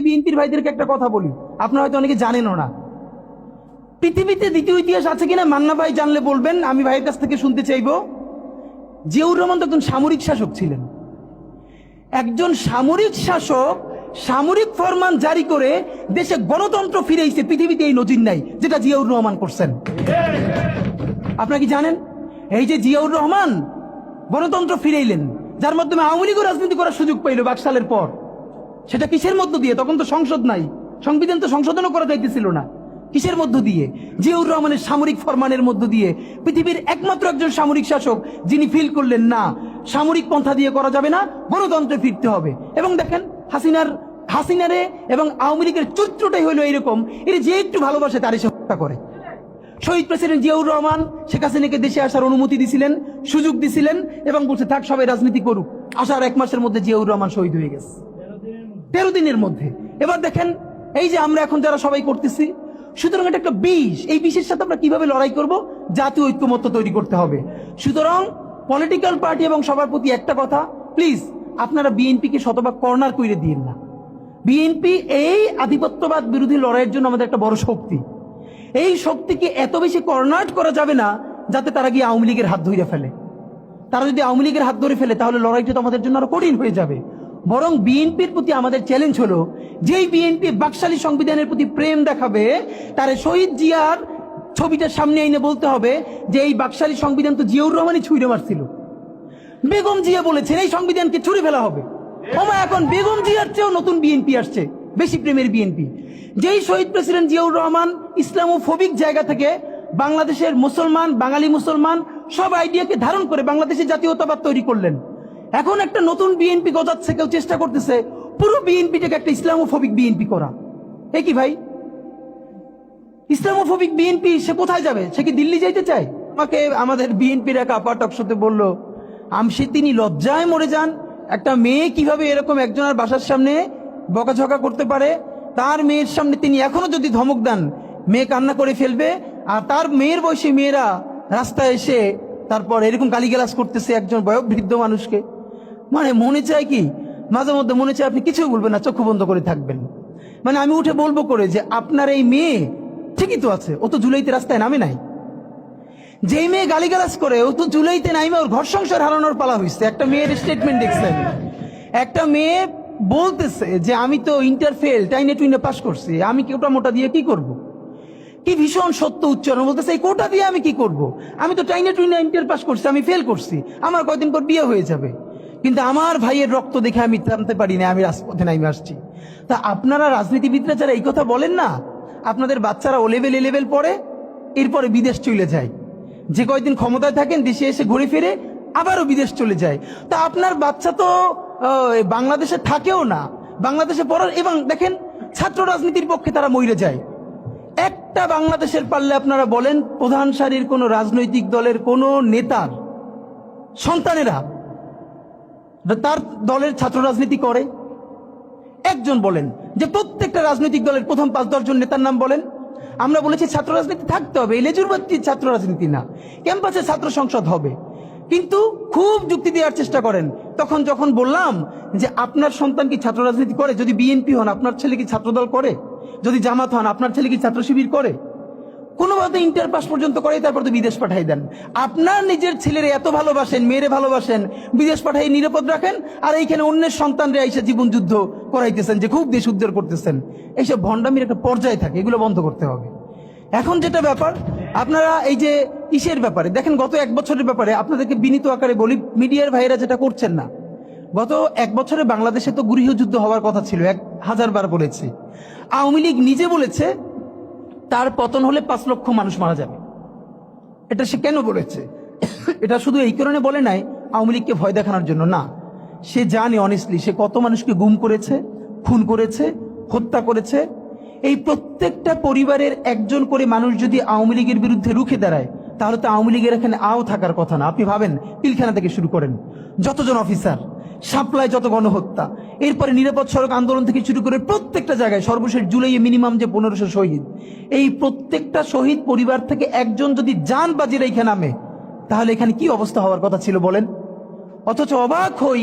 বিএনপির ভাইদেরকে একটা কথা বলি, আপনারা হয়তো অনেকে জানেনও না। পৃথিবীতে দ্বিতীয় ইতিহাস আছে কিনা মান্না ভাই জানলে বলবেন, আমি ভাইয়ের কাছ থেকে শুনতে চাইবো। জিয়াউর রহমান তো একজন সামরিক শাসক ছিলেন। একজন সামরিক শাসক সামরিক ফরমান জারি করে দেশে গণতন্ত্র ফিরেছে, পৃথিবীতে এই নজির নাই যেটা জিয়াউর রহমান করছেন। আপনারা কি জানেন এই যে জিয়াউর রহমান গণতন্ত্র ফিরাইলেন, যার মাধ্যমে আওয়ামী লীগও রাজনীতি করার সুযোগ পাইল বাকশালের পর, সেটা কিসের মধ্য দিয়ে? তখন তো সংসদ নাই, সংবিধান তো সংশোধনও করা যাইতেছিল না। কিসের মধ্য দিয়ে? জিয়াউর রহমানের সামরিক ফরমানের মধ্য দিয়ে। পৃথিবীর একমাত্র একজন সামরিক শাসক যিনি ফিল করলেন না সামরিক পন্থা দিয়ে করা যাবে না, গণতন্ত্রে ফিরতে হবে। এবং দেখেন হাসিনারে এবং আওয়ামী লীগের চরিত্রটাই হলো এইরকম, এর যে একটু ভালোবাসে তারই সে হত্যা করে। শহীদ প্রেসিডেন্ট জিয়াউর রহমান শেখ হাসিনাকে দেশে আসার অনুমতি দিছিলেন, সুযোগ দিছিলেন এবং বলছে থাক সবাই রাজনীতি করুক। আসার 1 মাসের মধ্যে জিয়াউর রহমান শহীদ হয়ে গেছে, 13 দিনের মধ্যে। এবার দেখেন এই যে আমরা এখন যারা সবাই করতেছি, সুতরাং এটা একটা বিষ। এই বিষের সাথে আমরা কিভাবে লড়াই করব? জাতীয় ঐক্যমত্য তৈরি করতে হবে। সুতরাং পলিটিক্যাল পার্টি এবং সবার প্রতি একটা কথা, প্লিজ আপনারা বিএনপিকে শতভাগ কর্নার করে দিন না। বিএনপি এই আধিপত্যবাদ বিরোধী লড়াইয়ের জন্য আমাদের একটা বড় শক্তি। এই শক্তিকে এত বেশি কর্নার করা যাবে না যাতে তারা গিয়ে আওয়ামী লীগের হাত ধরে ফেলে। তারা যদি আওয়ামী লীগের হাত ধরে ফেলে তাহলে লড়াইটা তো আমাদের জন্য আরো কঠিন হয়ে যাবে। বরং বিএনপির প্রতি আমাদের চ্যালেঞ্জ হলো, যেই বিএনপি বাকশালী সংবিধানের প্রতি প্রেম দেখাবে তার শহীদ জিয়ার ছবিটার সামনে এনে বলতে হবে যে এই বাকশালী সংবিধান তো জিয়াউর রহমানই ছুঁড়ে মারছিল। বেগম জিয়া বলেছেন এই সংবিধানকে ছুঁড়ে ফেলা হবে। ওমা এখন বেগম জিয়ার চেয়েও নতুন বিএনপি আসছে, বেশি প্রেমের বিএনপি। যেই শহীদ প্রেসিডেন্ট জিয়াউর রহমান ইসলামোফোবিক জায়গা থেকে বাংলাদেশের মুসলমান, বাঙালি মুসলমান সব আইডিয়াকে ধারণ করে বাংলাদেশের জাতীয়তাবাদ তৈরি করলেন। এখন একটা নতুন বিএনপি গজাচ্ছে, কেউ চেষ্টা করতেছে পুরো বিএনপিটাকে একটা ইসলামোফোবিক বিএনপি করা। এ কি ভাই? ইসলামোফোবিক বিএনপি সে কোথায় যাবে? সে কি দিল্লি যাইতে চায়? আমাকে আমাদের বিএনপির এক আপা টকশোতে বলল, আমসি তিনি লজ্জায় মরে যান, একটা মেয়ে কিভাবে এরকম একজনের বাসার সামনে বকাঝকা করতে পারে। তার মেয়ের সামনে তিনি এখনো যদি ধমক দেন মেয়ে কান্না করে ফেলবে, আর তার মেয়ের বয়সী মেয়েরা রাস্তায় এসে তারপর এরকম গালিগালাজ করতেছে একজন বয়োবৃদ্ধ মানুষকে। মানে মনে চায় কি, মাঝে মধ্যে মনে চায় আপনি কিছু বলবেন না, চক্ষু বন্ধ করে থাকবেন। মানে আমি উঠে বলবো করে যে আপনার এই মেয়ে ঠিকই তো আছে, ও তো জুলাইতে রাস্তায় নামে নাই। যেই মেয়ে গালিগালাজ করে ও তো জুলাইতে নামে ওর ঘর সংসার হারানোর পালা হয়েছে। একটা মেয়ের স্টেটমেন্ট দেখছেন, একটা মেয়ে বলতেছে যে আমি তো ইন্টার ফেল, টাইনে টুইনে পাস করছি, আমি কোটা মোটা দিয়ে কি করব। কি ভীষণ সত্য উচ্চারণ, বলতেছে এই কোটা দিয়ে আমি কি করব, আমি তো টাইনে টুইনে ইন্টার পাস করছি, আমি ফেল করছি, আমার কয়দিন পর বিয়ে হয়ে যাবে। কিন্তু আমার ভাইয়ের রক্ত দেখে আমি থামতে পারি না, আমি রাজপথে নামে আসছি। তা আপনারা রাজনীতিবিদরা যারা এই কথা বলেন না, আপনাদের বাচ্চারা ও লেভেল এ লেভেল পড়ে, এরপরে বিদেশ চলে যায়। যে কয়দিন ক্ষমতায় থাকেন দেশে এসে ঘুরে ফিরে আবারও বিদেশ চলে যায়। তা আপনার বাচ্চা তো বাংলাদেশে থাকেও না, বাংলাদেশে পড়ার, এবং দেখেন ছাত্র রাজনীতির পক্ষে তারা মরে যায়। একটা বাংলাদেশের পারলে আপনারা বলেন প্রধান সারির কোন রাজনৈতিক দলের কোন নেতার সন্তানেরা তার দলের ছাত্র রাজনীতি করে? একজন বলেন যে প্রত্যেকটা রাজনৈতিক দলের প্রথম 5-10 জন নেতার নাম বলেন। আমরা বলেছি ছাত্র রাজনীতি থাকতে হবে, লেজুরবাদী ছাত্র রাজনীতি না, ক্যাম্পাসে ছাত্র সংসদ হবে। কিন্তু খুব যুক্তি দেওয়ার চেষ্টা করেন। তখন যখন বললাম যে আপনার সন্তান কি ছাত্র রাজনীতি করে, যদি বিএনপি হন আপনার ছেলে কি ছাত্রদল করে, যদি জামাত হন আপনার ছেলে কি ছাত্র শিবির করে, কোনোভাবে ইন্টার পাস পর্যন্ত করে, তারপর তো বিদেশ পাঠাই দেন। আপনার নিজের ছেলেরে এত ভালোবাসেন, মেয়েরে ভালোবাসেন, বিদেশ পাঠাই নিরাপদ রাখেন, আর এইখানে অন্যের সন্তানরা এসে জীবন যুদ্ধ করাইতেছেন যে খুব দেশ উদ্ধার করতেছেন। এইসব ভণ্ডামির একটা পর্যায়ে থাকে, এগুলো বন্ধ করতে হবে। এখন যেটা ব্যাপার, আপনারা এই যে ইসের ব্যাপারে দেখেন, গত 1 বছরের ব্যাপারে আপনাদেরকে বিনীত আকারে বলি, মিডিয়ার ভাইরা যেটা করছেন না, গত 1 বছরে বাংলাদেশে তো গৃহযুদ্ধ হওয়ার কথা ছিল, 1000 বার বলেছি। আওয়ামী লীগ নিজে বলেছে তার পতন হলে 5 লক্ষ মানুষ মারা যাবে। এটা সে কেন বলেছে? এটা শুধু এই কারণে বলে নাই আওয়ামী লীগকে ভয় দেখানোর জন্য না, সে জানে অনেস্টলি সে কত মানুষকে গুম করেছে, খুন করেছে, হত্যা করেছে। এই প্রত্যেকটা পরিবারের একজন করে মানুষ যদি আওয়ামী লীগের বিরুদ্ধে রুখে দাঁড়ায়, তাহলে তো আওয়ামী লীগের এখানে আও থাকার কথা না। আপনি ভাবেন পিলখানা থেকে শুরু করেন, যতজন অফিসার, সাপ্লাই, যত গণহত্যা, এরপরে নিরাপদ সড়ক আন্দোলন থেকে শুরু করে প্রত্যেকটা জায়গায়, সর্বশেষ জুলাইয়ে মিনিমাম যে 1500 শহীদ, এই প্রত্যেকটা শহীদ পরিবার থেকে একজন যদি জান বাজি রেখে নামে, তাহলে এখানে কি অবস্থা হওয়ার কথা ছিল বলেন। অথচ অবাক হই,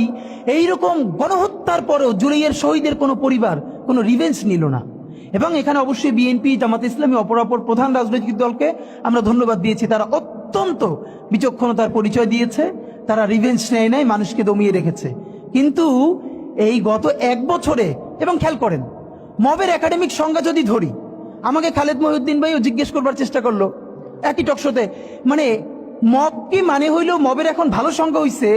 এইরকম গণহত্যার পরেও জুলাইয়ের শহীদের কোনো পরিবার কোনো রিভেঞ্জ নিল না। এবং এখানে অবশ্যই বিএনপি, জামাত ইসলামী, অপরাপর প্রধান রাজনৈতিক দলকে আমরা ধন্যবাদ দিয়েছি। তারা অত্যন্ত বিচক্ষণতার পরিচয় দিয়েছে, তারা রিভেঞ্জ নেয় নাই, মানুষকে দমিয়ে রেখেছে। কিন্তু এই গত 1 বছরে, এবং খেয়াল করেন মবের একাডেমিক সংজ্ঞা যদি ধরি, আমাকে খালেদ মহিউদ্দিন ভাইও জিজ্ঞেস করবার চেষ্টা করলো একই টকশোতে, মানে মব কি মানে হইল, মবের এখন ভালো সংজ্ঞা হইছে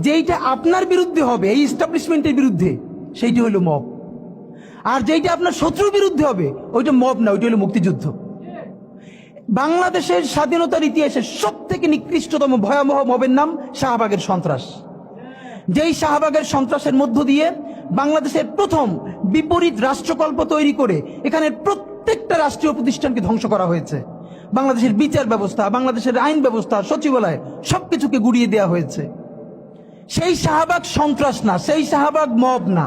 যেইটা আপনার বিরুদ্ধে হবে, এই এস্টাবলিশমেন্টের বিরুদ্ধে, সেইটি হইল মব। আর যেইটা আপনার শত্রুর বিরুদ্ধে হবে ওইটা মব না, ওইটা হলো মুক্তিযুদ্ধ। বাংলাদেশের স্বাধীনতার ইতিহাসে সব থেকে নিকৃষ্টতম ভয়াবহ মবের নাম শাহবাগের সন্ত্রাস। যেই শাহবাগের সন্ত্রাসের মধ্য দিয়ে বাংলাদেশের প্রথম বিপরীত রাষ্ট্রকল্প তৈরি করে এখানে প্রত্যেকটা রাষ্ট্রীয় প্রতিষ্ঠানকে ধ্বংস করা হয়েছে। বাংলাদেশের বিচার ব্যবস্থা, বাংলাদেশের আইন ব্যবস্থা, সচিবালয় সবকিছুকে গুড়িয়ে দেওয়া হয়েছে। সেই শাহবাগ সন্ত্রাস না, সেই শাহবাগ মব না।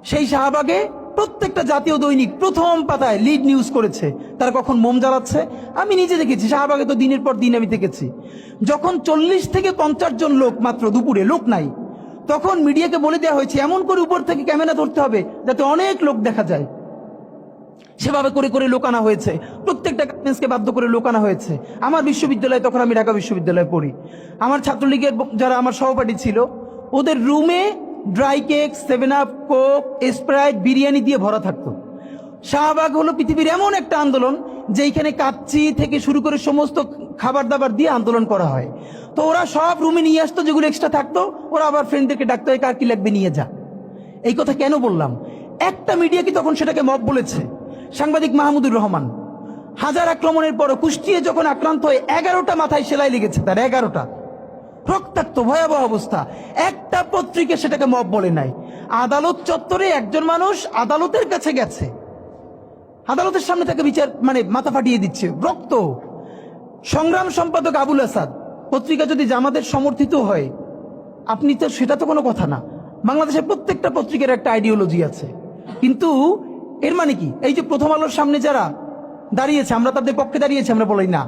সেই শাহবাগে প্রত্যেকটা জাতীয় দৈনিক প্রথম পাতায় লিড নিউজ করেছে তারা কখন মোম জ্বালাচ্ছে। আমি নিজে দেখেছি, শাহবাগে তো দিনের পর দিন আমি দেখেছি। যখন 40 থেকে 50 জন লোক মাত্র, দুপুরে লোক নাই, তখন মিডিয়াকে বলে দেওয়া হয়েছে এমন করে উপর থেকে ক্যামেরা ধরতে হবে যাতে অনেক লোক দেখা যায়। সেভাবে করে করে লোক আনা হয়েছে, প্রত্যেকটা গার্মেন্টসকে বাধ্য করে লোক আনা হয়েছে। আমার বিশ্ববিদ্যালয়ে, তখন আমি ঢাকা বিশ্ববিদ্যালয়ে পড়ি, আমার ছাত্রলীগের যারা আমার সহপাঠী ছিল, ওদের রুমে dry cake, 7 up, Coke, Sprite, biryani দিয়ে ভরা থাকতো। শাহবাগ হলো পৃথিবীর এমন একটা আন্দোলন যেখানে কাচ্চি থেকে শুরু করে সমস্ত খাবার দাবার দিয়ে আন্দোলন করা হয়। তো ওরা সব রুমে নিয়ে আসতো, যেগুলো এক্সট্রা থাকতো ওরা আবার ফ্রেন্ডদেরকে ডাকতো, কার কি লাগবে নিয়ে যা। এই কথা কেন বললাম? একটা মিডিয়া কি তখন সেটাকে মব বলেছে? সাংবাদিক মাহমুদুর রহমান হাজার আক্রমণের পর কুষ্টিয়ে যখন আক্রান্ত হয়ে 11টা মাথায় সেলাই লেগেছে, তার 11টা রক্তাক্ত ভয়াবহ অবস্থা, একটা পত্রিকা সেটাকে মব বলে নাই। আদালত চত্বরে একজন মানুষ আদালতের কাছে গেছে, আদালতের সামনে তাকে বিচার মানে মাথা ফাটিয়ে দিচ্ছে, রক্ত। সংগ্রাম সম্পাদক আবুল আসাদ, পত্রিকা যদি জামাতের সমর্থিত হয় আপনি তো, সেটা তো কোনো কথা না। বাংলাদেশের প্রত্যেকটা পত্রিকার একটা আইডিওলজি আছে। কিন্তু এর মানে কি, এই যে প্রথম আলোর সামনে যারা দাঁড়িয়েছে, আমরা তাদের পক্ষে দাঁড়িয়েছি, আমরা বলি না।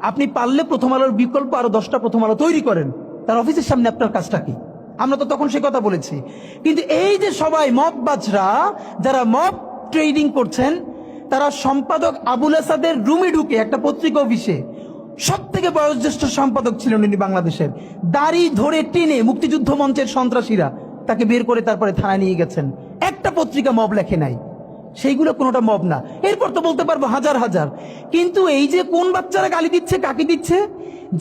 আপনি পারলে প্রথম আলোর বিকল্প আরো 10টা প্রথম আলো তৈরি করেন, তার অফিসের সামনে আপনার কাজটা কি? আমরা তো তখন সে কথা বলেছি। কিন্তু এই যে সবাই মব বাজরা, যারা মব ট্রেডিং করছেন, তারা সম্পাদক আবুল আসাদের রুমে ঢুকে, একটা পত্রিকা অফিসে সব থেকে বয়োজ্যেষ্ঠ সম্পাদক ছিলেন উনি বাংলাদেশের, দাড়ি ধরে টেনে মুক্তিযুদ্ধ মঞ্চের সন্ত্রাসীরা তাকে বের করে তারপরে থানায় নিয়ে গেছেন। একটা পত্রিকা মব লেখে নাই, সেইগুলো কোনোটা মব না। এরপর তো বলতে পারবো হাজার হাজার। কিন্তু এই যে কোন বাচ্চারা গালি দিচ্ছে, কাকে দিচ্ছে,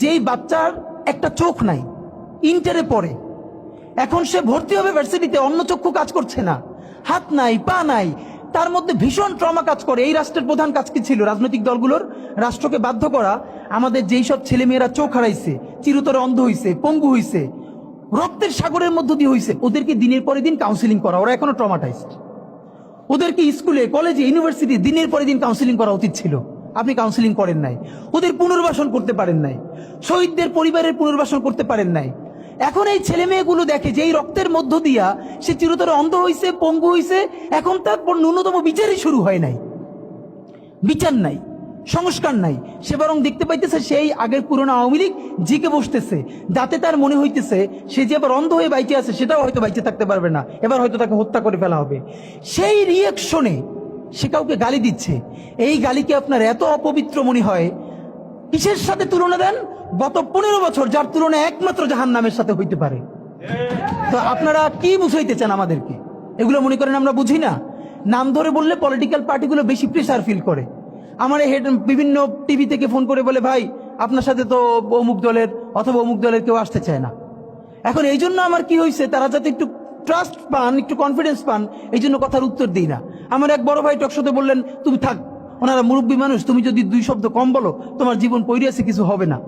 যেই বাচ্চার একটা চোখ নাই, ইন্টারে পড়ে, এখন সে ভর্তি হবে ভার্সিটিতে, অন্য চক্ষু কাজ করছে না, হাত নাই, পা নাই, তার মধ্যে ভীষণ ট্রমা কাজ করে। এই রাষ্ট্রের প্রধান কাজ কি ছিল? রাজনৈতিক দলগুলোর রাষ্ট্রকে বাধ্য করা, আমাদের যেই সব ছেলেমেয়েরা চোখ হারাইছে, চিরতরে অন্ধ হইছে, পঙ্গু হইছে, রক্তের সাগরের মধ্য দিয়ে হইছে, ওদেরকে দিনের পরে দিন কাউন্সিলিং করা। ওরা এখনো ট্রমাটাইজড। ওদেরকে স্কুলে, কলেজে, ইউনিভার্সিটি দিনের পরে দিন কাউন্সিলিং করা উচিত ছিল। আপনি কাউন্সিলিং করেন নাই, ওদের পুনর্বাসন করতে পারেন নাই, শহীদদের পরিবারের পুনর্বাসন করতে পারেন নাই। এখন এই ছেলে মেয়েগুলো দেখে যে এই রক্তের মধ্য দিয়া সে চিরতরে অন্ধ হইছে, পঙ্গু হইছে, এখন তার ন্যূনতম বিচারই শুরু হয় নাই। বিচার নাই, সংস্কার নাই, সে বরং দেখতে পাইতেছে সেই আগের পুরনো আওয়ামী লীগ জিকে বসতেছে, যাতে তার মনে হইতেছে সে যে আবার অন্ধ হয়ে বাইচে আছে, সেটাও হয়তো বাইচে থাকতে পারবে না, এবার হয়তো তাকে হত্যা করে ফেলা হবে। সেই রিয়েকশনে সে কাউকে গালি দিচ্ছে। এই গালিকে আপনার এত অপবিত্র মনে হয়, কিসের সাথে তুলনা দেন? গত 15 বছর যার তুলনা একমাত্র জাহান্নামের সাথে হইতে পারে। তো আপনারা কি বুঝাইতে চান আমাদেরকে? এগুলো মনে করেন আমরা বুঝি না? নাম ধরে বললে পলিটিক্যাল পার্টিগুলো বেশি প্রেসার ফিল করে। আমার হেড বিভিন্ন টিভি থেকে ফোন করে বলে, ভাই আপনার সাথে তো অমুক দলের অথবা অমুক দলের কেউ আসতে চায় না। এখন এই জন্য আমার কি হয়েছে, তারা যাতে একটু ট্রাস্ট পান, একটু কনফিডেন্স পান, এই জন্য কথার উত্তর দিই না। আমার এক বড় ভাই টকশোতে বললেন, তুমি থাক, ওনারা মুরব্বী মানুষ, তুমি যদি 2 শব্দ কম বলো তোমার জীবন পইরিয়াছে, কিছু হবে না।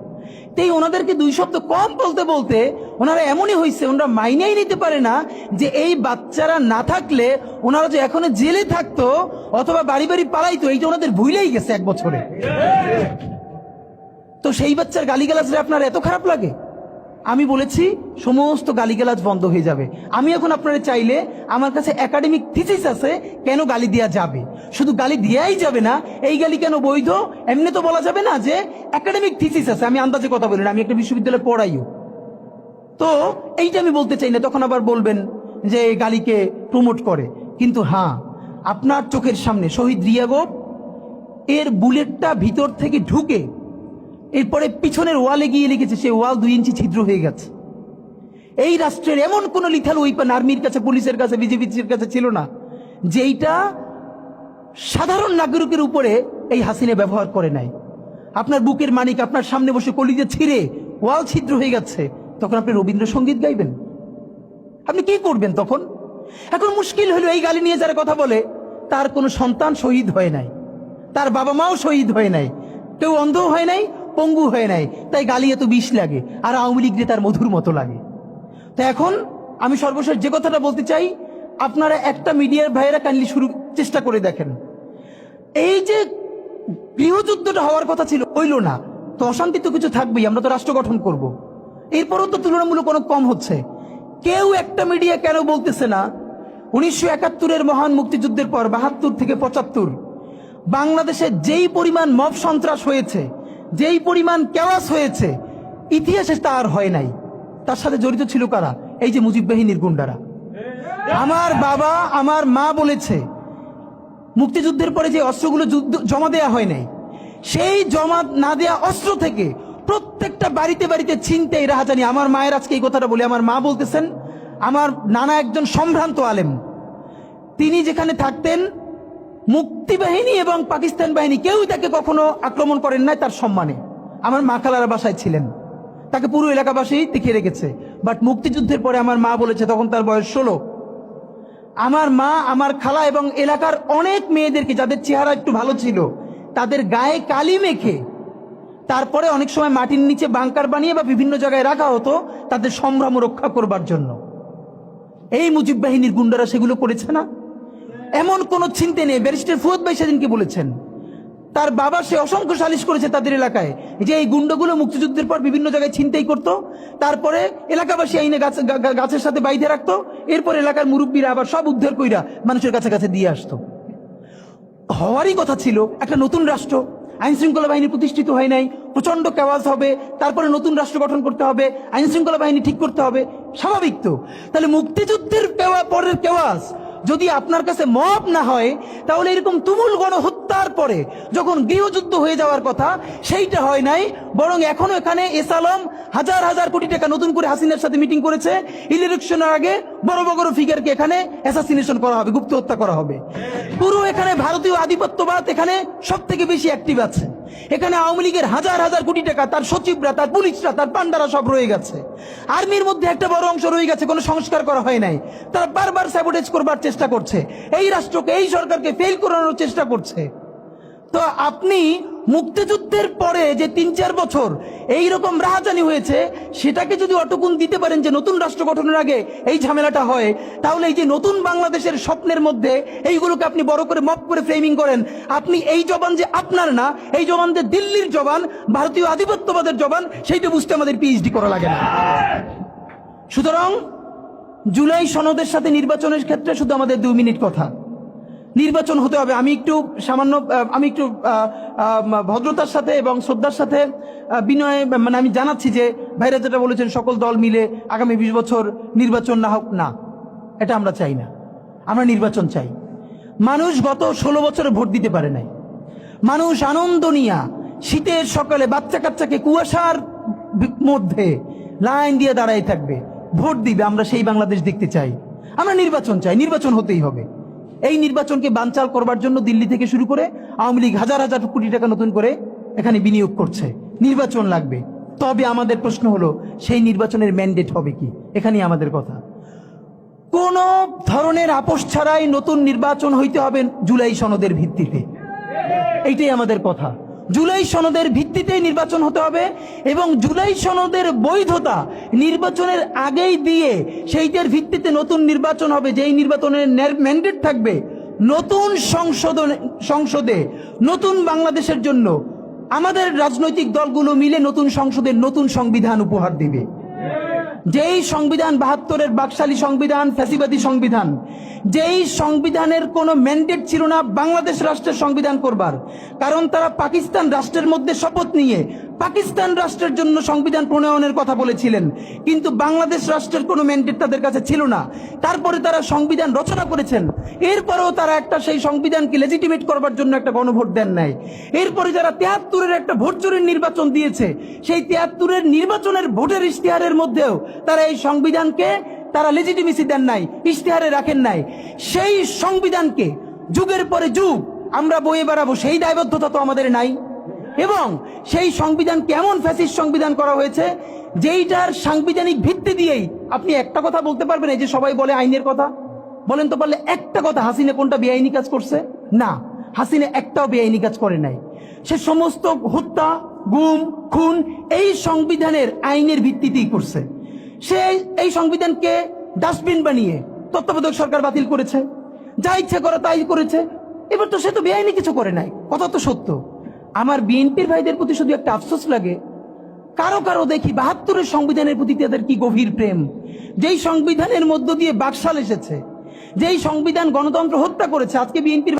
তাই ওনাদেরকে 2 শব্দ কম বলতে বলতে ওনারা এমনই হয়েছে, ওনারা মাইনেই নিতে পারে না যে এই বাচ্চারা না থাকলে ওনারা যে এখনো জেলে থাকতো অথবা বাড়ি বাড়ি পালাইতো, এইটা ওনাদের ভুলেই গেছে 1 বছরে। তো সেই বাচ্চার গালিগালাজরে আপনার এত খারাপ লাগে? আমি বলেছি সমস্ত গালিগালাজ বন্ধ হয়ে যাবে। আমি এখন আপনারা চাইলে, আমার কাছে একাডেমিক থিসিস আছে কেন গালি দেওয়া যাবে। শুধু গালি দেওয়াই যাবে না, এই গালি কেন বৈধ এমনি তো বলা যাবে না, যে একাডেমিক থিসিস আছে। আমি আন্দাজে কথা বলি না, আমি একটা বিশ্ববিদ্যালয়ে পড়াইও, তো এইটা আমি বলতে চাই না। তখন আবার বলবেন যে গালিকে প্রমোট করে। কিন্তু হ্যাঁ, আপনার চোখের সামনে শহীদ রিয়াগো এর বুলেটটা ভিতর থেকে ঢুকে এরপরে পিছনের ওয়ালে গিয়ে লিখেছে, সে ওয়াল 2 ইঞ্চি ছিদ্র হয়ে গেছে। এই রাষ্ট্রের এমন কোন লিথাল ওয়েপন আর্মির কাছে, পুলিশের কাছে, বিজেপির কাছে ছিল না যেইটা সাধারণ নাগরিকের উপরে এই হাসিনা ব্যবহার করে নাই। আপনার বুকের মানিক আপনার সামনে বসে কলিজা ছিঁড়ে ওয়াল ছিদ্র হয়ে যাচ্ছে, তখন আপনি রবীন্দ্রসঙ্গীত গাইবেন? আপনি কি করবেন তখন? এখন মুশকিল হলো, এই গালি নিয়ে যারা কথা বলে তার কোনো সন্তান শহীদ হয় নাই, তার বাবা মাও শহীদ হয় নাই, কেউ অন্ধ হয় নাই, পঙ্গু হয় নাই, তাই গালি এত বিষ লাগে, আর আওয়ামী লীগ তার মধুর মতো লাগে। তো এখন আমি সর্বশেষ যে কথাটা বলতে চাই, আপনারা একটা মিডিয়ার ভাইয়েরা কাইন্ডলি চেষ্টা করে দেখেন, এই যে গৃহযুদ্ধটা হওয়ার কথা ছিল হইল না, তো অশান্তি তো কিছু থাকবেই, আমরা তো রাষ্ট্র গঠন করব, এরপরও তো তুলনামূলক অনেক কম হচ্ছে। কেউ একটা মিডিয়া কেন বলতেছে না 1971-এর মহান মুক্তিযুদ্ধের পর 72 থেকে 75 বাংলাদেশে যেই পরিমাণ মব সন্ত্রাস হয়েছে, যেই পরিমাণ কেওয়াস হয়েছে, ইতিহাসে তা আর হয় নাই। তার সাথে জড়িত ছিল কারা? এই যে মুজিব বাহিনীর গুন্ডারা। আমার বাবা আমার মা বলেছে মুক্তিযুদ্ধের পরে যে অস্ত্রগুলো জমা দেয়া হয় নাই, সেই জমা না দেয়া অস্ত্র থেকে প্রত্যেকটা বাড়িতে বাড়িতে ছিনতাই, রাহাজানি। আমার মায়ের আজকে এই কথাটা বলে, আমার মা বলতেছেন আমার নানা একজন সম্ভ্রান্ত আলেম, তিনি যেখানে থাকতেন মুক্তি বাহিনী এবং পাকিস্তান বাহিনী কেউই তাকে কখনো আক্রমণ করেন নাই তার সম্মানে। আমার মা খালার বাসায় ছিলেন, তাকে পুরো এলাকাবাসী দেখিয়ে রেখেছে। বাট মুক্তিযুদ্ধের পরে আমার মা বলেছে, তখন তার বয়স 16, আমার মা আমার খালা এবং এলাকার অনেক মেয়েদেরকে, যাদের চেহারা একটু ভালো ছিল, তাদের গায়ে কালি মেখে তারপরে অনেক সময় মাটির নিচে বাংকার বানিয়ে বা বিভিন্ন জায়গায় রাখা হতো তাদের সম্ভ্রম রক্ষা করবার জন্য। এই মুজিব বাহিনীর গুন্ডারা সেগুলো করেছে না? এমন কোন চিন্তা নেই। ব্যারিস্টার ফুয়াদ ভাই সেদিনকে বলেছেন, তার বাবা সে অসংখ্য সালিশ করেছে তাদের এলাকায়, যে এই গুন্ডাগুলো মুক্তিযুদ্ধের পর বিভিন্ন জায়গায় ছিনতাই করতো, তারপরে এলাকাবাসী আইনে গাছের সাথে বাইধে রাখতো, এরপর এলাকার মুরব্বীরা আবার সব উদ্ধার কইরা মানুষের কাছে কাছে দিয়ে আসতো। হওয়ারই কথা ছিল একটা নতুন রাষ্ট্র, আইন শৃঙ্খলা বাহিনী প্রতিষ্ঠিত হয় নাই, প্রচন্ড কেওয়াজ হবে, তারপরে নতুন রাষ্ট্র গঠন করতে হবে, আইন শৃঙ্খলা বাহিনী ঠিক করতে হবে, স্বাভাবিক তো। তাহলে মুক্তিযুদ্ধের পরের কেওয়াজ যদি আপনার কাছে মব না হয়, তাহলে এরকম তুমুল গণহত্যার পরে যখন গৃহযুদ্ধ হয়ে যাওয়ার কথা সেইটা হয় নাই, বরং এখনো এখানে এস আলম হাজার হাজার কোটি টাকা নতুন করে হাসিনার সাথে মিটিং করেছে, ইলেকশনের আগে বড় বড় ফিগারকে এখানে অ্যাসাসিনেশন করা হবে, গুপ্ত হত্যা করা হবে। পুরো এখানে ভারতীয় আধিপত্যবাদ এখানে সব থেকে বেশি অ্যাক্টিভ আছে। এখানে আওয়ামী লীগের হাজার হাজার কোটি টাকা, তার সচিবরা, তার পুলিশরা, তার পান্ডারা সব রয়ে গেছে। আর্মির মধ্যে একটা বড় অংশ রয়ে গেছে, কোনো সংস্কার করা হয় নাই, তারা বারবার স্যাবোটেজ করবার চেষ্টা করছে, এই রাষ্ট্রকে এই সরকারকে ফেল করানোর চেষ্টা করছে। তো আপনি মুক্তিযুদ্ধের পরে যে 3-4 বছর এইরকম রাহাজানি হয়েছে, সেটাকে যদি অটকুন দিতে পারেন যে নতুন রাষ্ট্র গঠনের আগে এই ঝামেলাটা হয়, তাহলে এই যে নতুন বাংলাদেশের স্বপ্নের মধ্যে এইগুলোকে আপনি বড় করে মপ করে ফ্রেমিং করেন, আপনি এই জবান যে আপনার না, এই জবান যে দিল্লির জবান, ভারতীয় আধিপত্যবাদের জবান, সেইটা বুঝতে আমাদের পিএইচডি করা লাগে না। সুতরাং জুলাই সনদের সাথে নির্বাচনের ক্ষেত্রে শুধু আমাদের 2 মিনিট কথা। নির্বাচন হতে হবে। আমি একটু ভদ্রতার সাথে এবং শ্রদ্ধার সাথে বিনয় আমি জানাচ্ছি যে ভাইরা যেটা বলেছেন সকল দল মিলে আগামী 20 বছর নির্বাচন না হোক, না, এটা আমরা চাই না। আমরা নির্বাচন চাই। মানুষ গত 16 বছরে ভোট দিতে পারে নাই। মানুষ আনন্দ নিয়া শীতের সকালে বাচ্চা কাচ্চাকে কুয়াশার মধ্যে লাইন দিয়ে দাঁড়াই থাকবে, ভোট দিবে। আমরা সেই বাংলাদেশ দেখতে চাই। আমরা নির্বাচন চাই, নির্বাচন হতেই হবে। এই নির্বাচনকে বানচাল করবার জন্য দিল্লি থেকে শুরু করে আওয়ামী লীগ হাজার হাজার কোটি টাকা নতুন করে এখানে বিনিয়োগ করছে। নির্বাচন লাগবে, তবে আমাদের প্রশ্ন হলো সেই নির্বাচনের ম্যান্ডেট হবে কি? এখানেই আমাদের কথা। কোন ধরনের আপোষ ছাড়াই নতুন নির্বাচন হইতে হবে জুলাই সনদের ভিত্তিতে, এইটাই আমাদের কথা। জুলাই সনদের ভিত্তিতেই নির্বাচন হতে হবে এবং জুলাই সনদের বৈধতা নির্বাচনের আগেই দিয়ে সেইটার ভিত্তিতে নতুন নির্বাচন হবে, যেই নির্বাচনের ম্যান্ডেট থাকবে নতুন সংসদে নতুন বাংলাদেশের জন্য আমাদের রাজনৈতিক দলগুলো মিলে নতুন সংসদের নতুন সংবিধান উপহার দিবে। যেই সংবিধান 72-এর বাকশালী সংবিধান, ফ্যাসিবাদী সংবিধান, যেই সংবিধানের কোনো ম্যান্ডেট ছিল না বাংলাদেশ রাষ্ট্রের সংবিধান করবার, কারণ তারা পাকিস্তান রাষ্ট্রের মধ্যে শপথ নিয়ে পাকিস্তান রাষ্ট্রের জন্য সংবিধান প্রণয়নের কথা বলেছিলেন, কিন্তু বাংলাদেশ রাষ্ট্রের কোনো ম্যান্ডেট তাদের কাছে ছিল না। তারপরে তারা সংবিধান রচনা করেছেন, এরপরেও তারা একটা সেই সংবিধানকে লেজিটিমেট করবার জন্য একটা গণভোট দেন নাই। এরপরে যারা 73-এর একটা ভোট চুরির নির্বাচন দিয়েছে, সেই 73-এর নির্বাচনের ভোটের ইশতেহারের মধ্যেও তারা এই সংবিধানকে তারা লেজিটিমেসি দেন নাই, ইশতেহারে রাখেন নাই। সেই সংবিধানকে যুগের পরে যুগ আমরা বয়ে বেড়াবো, সেই দায়বদ্ধতা তো আমাদের নাই। এবং সেই সংবিধান কেমন ফ্যাসিস্ট সংবিধান করা হয়েছে, যেইটার সাংবিধানিক ভিত্তি দিয়েই আপনি একটা কথা বলতে পারবেন, এই যে সবাই বলে আইনের কথা, বলেন তো পারলে একটা কথা, হাসিনা কোনটা বেআইনি কাজ করছে? না, হাসিনা একটাও বেআইনি কাজ করে নাই। সে সমস্ত হত্যা, গুম, খুন এই সংবিধানের আইনের ভিত্তিতেই করছে। সে এই সংবিধানকে ডাস্টবিন বানিয়ে তত্ত্বাবধায়ক সরকার বাতিল করেছে, যা ইচ্ছা করে তাই করেছে। এবার তো সে তো বেআইনি কিছু করে নাই, কথা তো সত্য। আমার বিএনপির ভাইদের প্রতি শুধু একটা আফসোস লাগে, কারো কারো দেখি 72-এর সংবিধানের প্রতি তাদের কি গভীর প্রেম, যেই সংবিধানের মধ্য দিয়ে বাকশাল এসেছে, যেই সংবিধান গণতন্ত্র হত্যা করেছে। আজকে বিএনপির